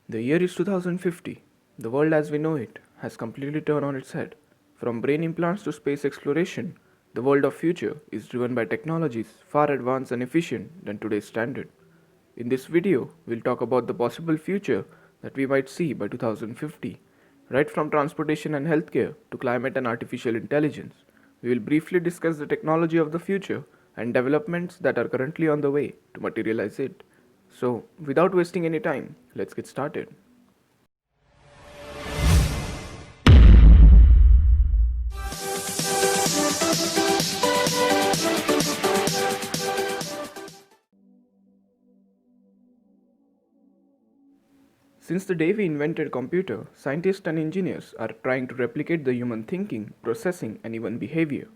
The year is 2050. The world as we know it has completely turned on its head. From brain implants to space exploration, the world of future is driven by technologies far advanced and efficient than today's standard. In this video, we'll talk about the possible future that we might see by 2050, right from transportation and healthcare to climate and artificial intelligence. We will briefly discuss the technology of the future and developments that are currently on the way to materialize it. So, without wasting any time, let's get started. Since the day we invented computer, scientists and engineers are trying to replicate the human thinking, processing, and even behavior.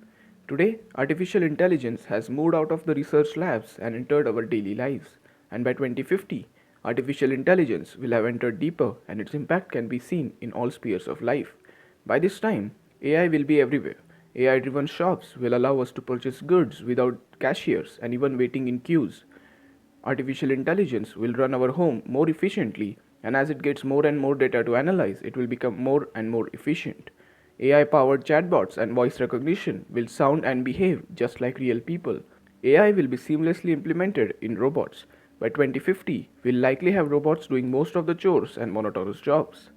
Today, artificial intelligence has moved out of the research labs and entered our daily lives. And by 2050, artificial intelligence will have entered deeper and its impact can be seen in all spheres of life. By this time, AI will be everywhere. AI driven shops will allow us to purchase goods without cashiers and even waiting in queues. Artificial intelligence will run our home more efficiently, and as it gets more and more data to analyze, it will become more and more efficient. AI powered chatbots and voice recognition will sound and behave just like real people. AI will be seamlessly implemented in robots. By 2050, we'll likely have robots doing most of the chores and monotonous jobs.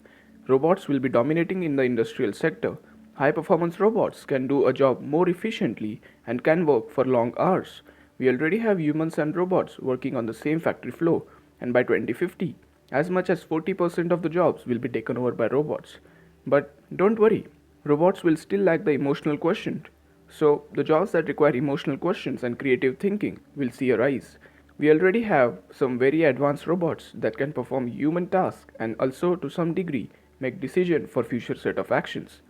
Robots will be dominating in the industrial sector. High performance robots can do a job more efficiently and can work for long hours. We already have humans and robots working on the same factory floor, and by 2050, as much as 40% of the jobs will be taken over by robots. But don't worry, robots will still lack the emotional quotient. So, the jobs that require emotional questions and creative thinking will see a rise. We already have some very advanced robots that can perform human tasks and also, to some degree, make decisions for future set of actions.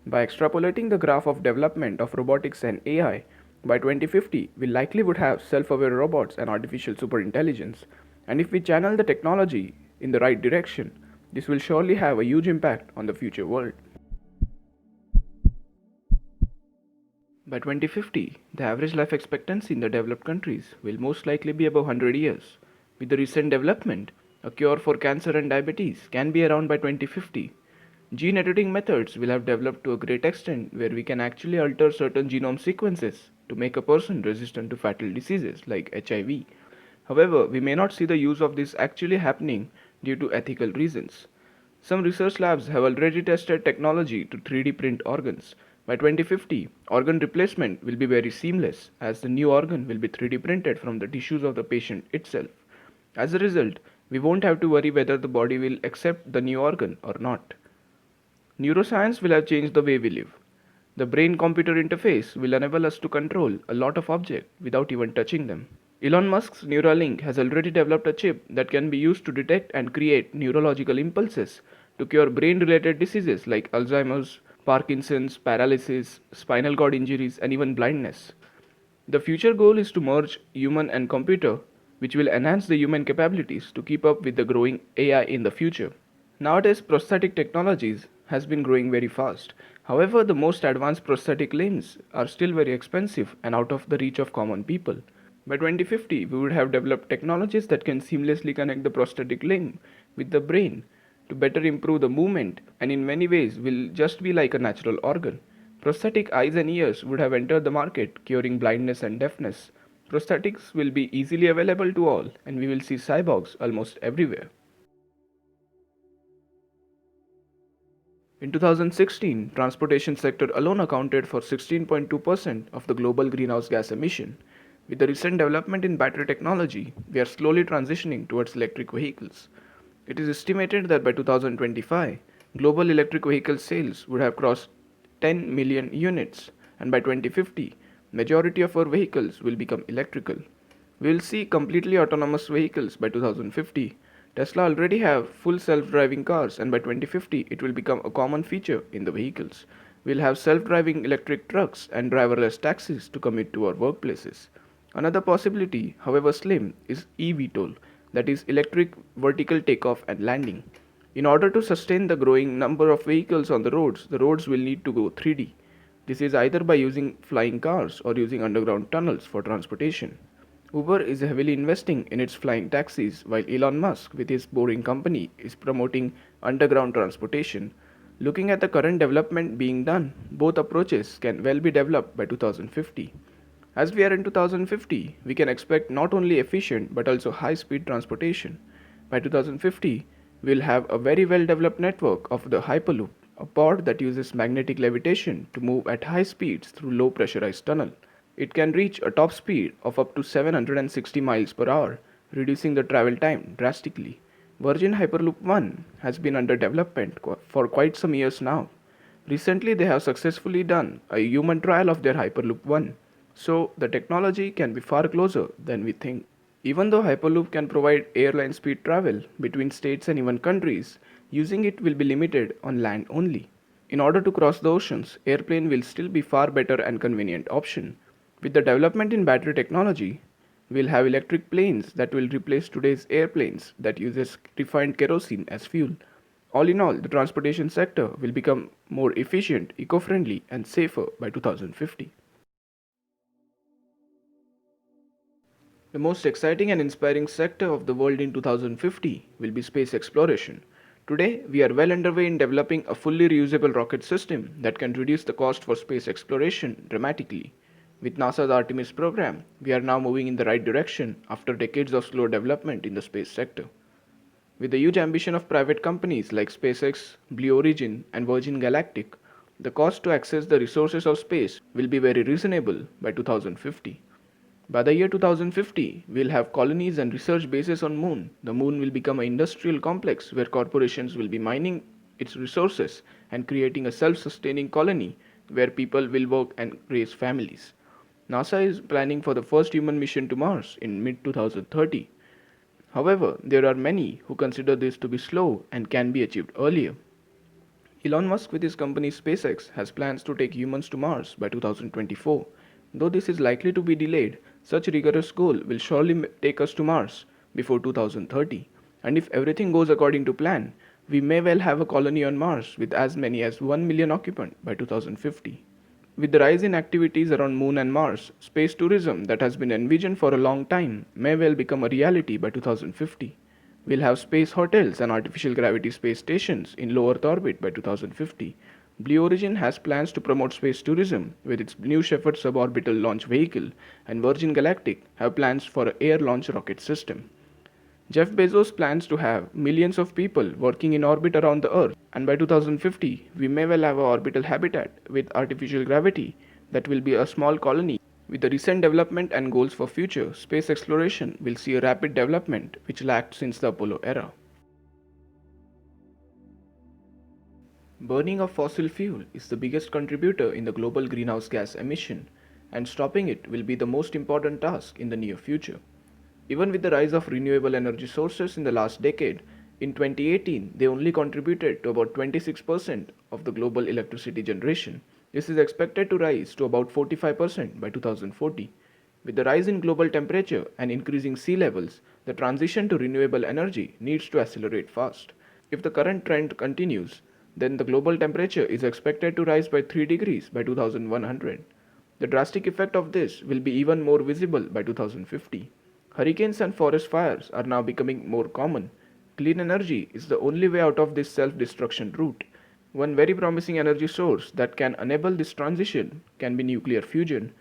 By extrapolating the graph of development of robotics and AI, by 2050 we likely would have self-aware robots and artificial superintelligence. And if we channel the technology in the right direction, this will surely have a huge impact on the future world. By 2050, the average life expectancy in the developed countries will most likely be above 100 years. With the recent development, a cure for cancer and diabetes can be around by 2050. Gene editing methods will have developed to a great extent where we can actually alter certain genome sequences to make a person resistant to fatal diseases like HIV. However, we may not see the use of this actually happening due to ethical reasons. Some research labs have already tested technology to 3D print organs. By 2050, organ replacement will be very seamless as the new organ will be 3D printed from the tissues of the patient itself. As a result, we won't have to worry whether the body will accept the new organ or not. Neuroscience will have changed the way we live. The brain computer interface will enable us to control a lot of objects without even touching them. Elon Musk's Neuralink has already developed a chip that can be used to detect and create neurological impulses to cure brain related diseases like Alzheimer's, Parkinson's, paralysis, spinal cord injuries, and even blindness. The future goal is to merge human and computer, which will enhance the human capabilities to keep up with the growing AI in the future. Nowadays, prosthetic technologies has been growing very fast. However, the most advanced prosthetic limbs are still very expensive and out of the reach of common people. By 2050, we would have developed technologies that can seamlessly connect the prosthetic limb with the brain to better improve the movement and in many ways will just be like a natural organ. Prosthetic eyes and ears would have entered the market, curing blindness and deafness. Prosthetics will be easily available to all and we will see cyborgs almost everywhere. In 2016, transportation sector alone accounted for 16.2% of the global greenhouse gas emission. With the recent development in battery technology, we are slowly transitioning towards electric vehicles. It is estimated that by 2025, global electric vehicle sales would have crossed 10 million units, and by 2050, majority of our vehicles will become electrical. We will see completely autonomous vehicles by 2050. Tesla already have full self-driving cars and by 2050 it will become a common feature in the vehicles. We'll have self-driving electric trucks and driverless taxis to commute to our workplaces. Another possibility, however slim, is eVTOL, that is electric vertical takeoff and landing. In order to sustain the growing number of vehicles on the roads will need to go 3D. This is either by using flying cars or using underground tunnels for transportation. Uber is heavily investing in its flying taxis, while Elon Musk, with his boring company, is promoting underground transportation. Looking at the current development being done, both approaches can well be developed by 2050. As we are in 2050, we can expect not only efficient but also high speed transportation. By 2050, we'll have a very well developed network of the hyperloop, a pod that uses magnetic levitation to move at high speeds through low pressurized tunnel. It can reach a top speed of up to 760 miles per hour, reducing the travel time drastically. Virgin Hyperloop 1 has been under development for quite some years now. Recently, they have successfully done a human trial of their Hyperloop 1, so the technology can be far closer than we think. Even though Hyperloop can provide airline speed travel between states and even countries, using it will be limited on land only. In order to cross the oceans, airplane will still be far better and convenient option. With the development in battery technology, we'll have electric planes that will replace today's airplanes that uses refined kerosene as fuel. All in all, the transportation sector will become more efficient, eco-friendly and safer by 2050. The most exciting and inspiring sector of the world in 2050 will be space exploration. Today, we are well underway in developing a fully reusable rocket system that can reduce the cost for space exploration dramatically. With NASA's Artemis program, we are now moving in the right direction after decades of slow development in the space sector. With the huge ambition of private companies like SpaceX, Blue Origin, and Virgin Galactic, the cost to access the resources of space will be very reasonable by 2050. By the year 2050, we'll have colonies and research bases on Moon. The Moon will become an industrial complex where corporations will be mining its resources and creating a self-sustaining colony where people will work and raise families. NASA is planning for the first human mission to Mars in mid 2030. However, there are many who consider this to be slow and can be achieved earlier. Elon Musk with his company SpaceX has plans to take humans to Mars by 2024. Though this is likely to be delayed, such rigorous goal will surely take us to Mars before 2030. And if everything goes according to plan, we may well have a colony on Mars with as many as 1 million occupants by 2050. With the rise in activities around Moon and Mars, space tourism that has been envisioned for a long time may well become a reality by 2050. We'll have space hotels and artificial gravity space stations in low Earth orbit by 2050. Blue Origin has plans to promote space tourism with its New Shepard suborbital launch vehicle, and Virgin Galactic have plans for an air launch rocket system. Jeff Bezos plans to have millions of people working in orbit around the Earth, and by 2050, we may well have an orbital habitat with artificial gravity that will be a small colony. With the recent development and goals for future space exploration, will see a rapid development which lacked since the Apollo era. Burning of fossil fuel is the biggest contributor in the global greenhouse gas emission, and stopping it will be the most important task in the near future. Even with the rise of renewable energy sources in the last decade, in 2018 they only contributed to about 26% of the global electricity generation. This is expected to rise to about 45% by 2040. With the rise in global temperature and increasing sea levels, the transition to renewable energy needs to accelerate fast. If the current trend continues, then the global temperature is expected to rise by 3 degrees by 2100. The drastic effect of this will be even more visible by 2050. Hurricanes and forest fires are now becoming more common. Clean energy is the only way out of this self-destruction route. One very promising energy source that can enable this transition can be nuclear fusion.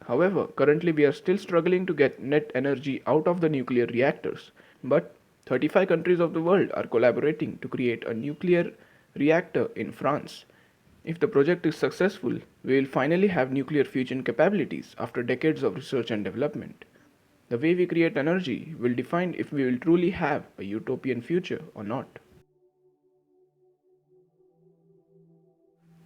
However, currently we are still struggling to get net energy out of the nuclear reactors. But 35 countries of the world are collaborating to create a nuclear reactor in France. If the project is successful, we will finally have nuclear fusion capabilities after decades of research and development. The way we create energy will define if we will truly have a utopian future or not.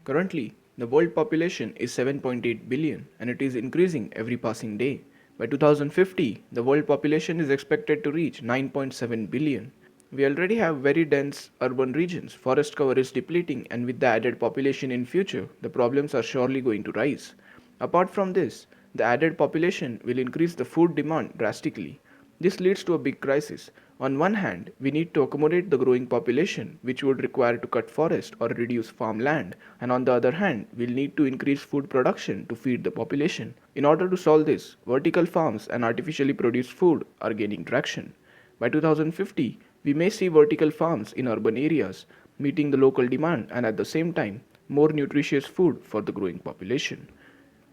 Currently, the world population is 7.8 billion and it is increasing every passing day. By 2050, the world population is expected to reach 9.7 billion. We already have very dense urban regions, forest cover is depleting, and with the added population in future, the problems are surely going to rise. Apart from this, the added population will increase the food demand drastically. This leads to a big crisis. On one hand, we need to accommodate the growing population, which would require to cut forest or reduce farmland, and on the other hand, we'll need to increase food production to feed the population. In order to solve this, vertical farms and artificially produced food are gaining traction. By 2050, we may see vertical farms in urban areas, meeting the local demand and at the same time, more nutritious food for the growing population.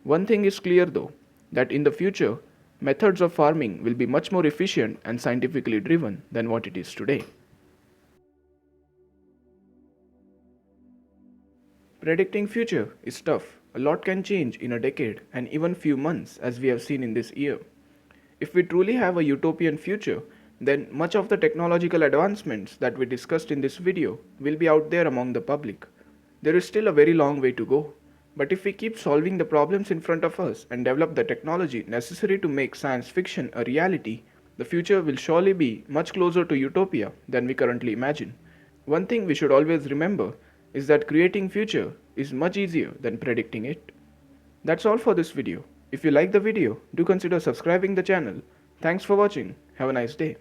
One thing is clear though, that in the future, methods of farming will be much more efficient and scientifically driven than what it is today. Predicting future is tough. A lot can change in a decade and even few months as we have seen in this year. If we truly have a utopian future, then much of the technological advancements that we discussed in this video will be out there among the public. There is still a very long way to go. But if we keep solving the problems in front of us and develop the technology necessary to make science fiction a reality, the future will surely be much closer to utopia than we currently imagine. One thing we should always remember is that creating future is much easier than predicting it. That's all for this video. If you like the video, do consider subscribing the channel. Thanks for watching. Have a nice day.